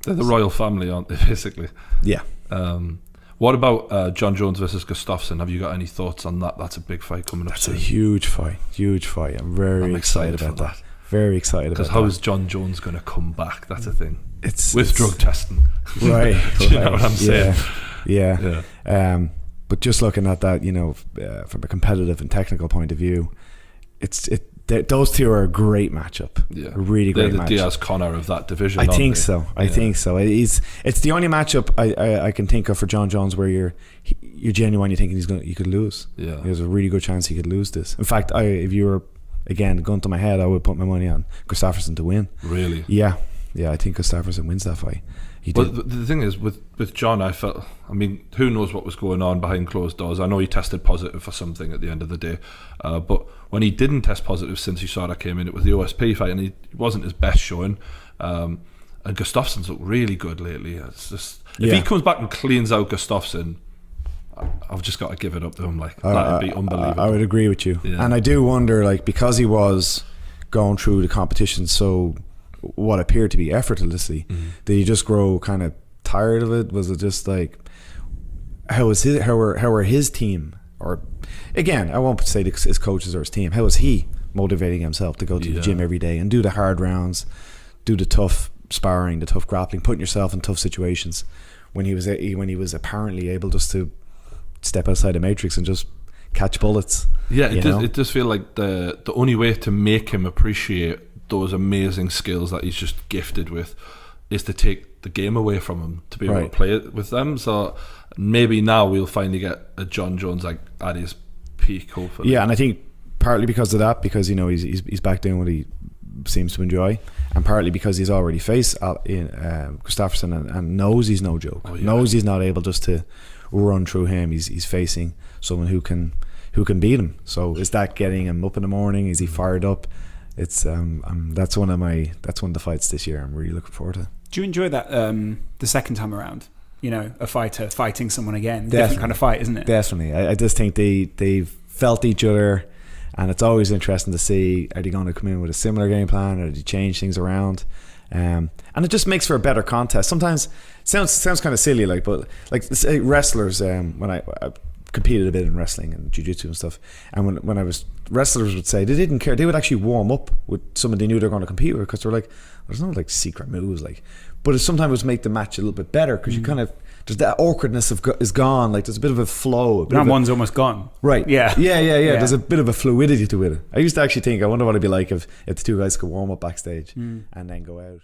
They're the royal family, aren't they, basically? Yeah. What about John Jones versus Gustafsson? Have you got any thoughts on that? That's a big fight coming up. That's a huge fight. I'm very excited about that. Very excited about that. Because how is John Jones going to come back? That's a thing. It's drug testing. Right. Do you know what I'm saying? Yeah. But just looking at that, from a competitive and technical point of view, those two are a great matchup. Yeah. A really great matchup. They're the Diaz-Connor of that division, I think they? so. I think so. It's the only matchup I can think of for John Jones where you're genuinely thinking you could lose. Yeah. There's a really good chance he could lose this. In fact, if you were, again, gun to my head, I would put my money on Gustafsson to win. Really? Yeah, I think Gustafsson wins that fight. But the thing is, with John, who knows what was going on behind closed doors. I know he tested positive for something at the end of the day, but when he didn't test positive since USADA came in, it was the OSP fight, and he wasn't his best showing. And Gustafsson's looked really good lately. It's just, if he comes back and cleans out Gustafsson, I've just got to give it up to him. That'd be unbelievable. I would agree with you, and I do wonder, because he was going through the competition so what appeared to be effortlessly, did he just grow kind of tired of it? Was it just how were his team, or again, I won't say his coaches or his team, how was he motivating himself to go to the gym every day and do the hard rounds, do the tough sparring, the tough grappling, putting yourself in tough situations when he was apparently able just to step outside the matrix and just catch bullets? It does feel like the only way to make him appreciate those amazing skills that he's just gifted with is to take the game away from him, to be able to play it with them. So maybe now we'll finally get a John Jones at his peak, hopefully. Yeah, and I think partly because of that, because he's back doing what he seems to enjoy, and partly because he's already faced Gustafsson and knows he's no joke. Knows he's not able just to run through him. He's facing someone who can beat him. So is that getting him up in the morning? Is he fired up? It's that's one of the fights this year I'm really looking forward to. Do you enjoy that the second time around? A fighter fighting someone again. Definitely. Different kind of fight, isn't it? Definitely. I just think they've felt each other, and it's always interesting to see, are they going to come in with a similar game plan, or do they change things around? And it just makes for a better contest. Sometimes sounds kind of silly, but say wrestlers, when I competed a bit in wrestling and jiu-jitsu and stuff, and when I was, wrestlers would say they didn't care. They would actually warm up with someone they knew they were going to compete with, because they're like, there's no secret moves, but it sometimes would make the match a little bit better, because you kind of, there's that awkwardness is gone. There's a bit of a flow. One's almost gone. Right. Yeah. There's a bit of a fluidity to it. I used to actually think, I wonder what it'd be like if the two guys could warm up backstage and then go out.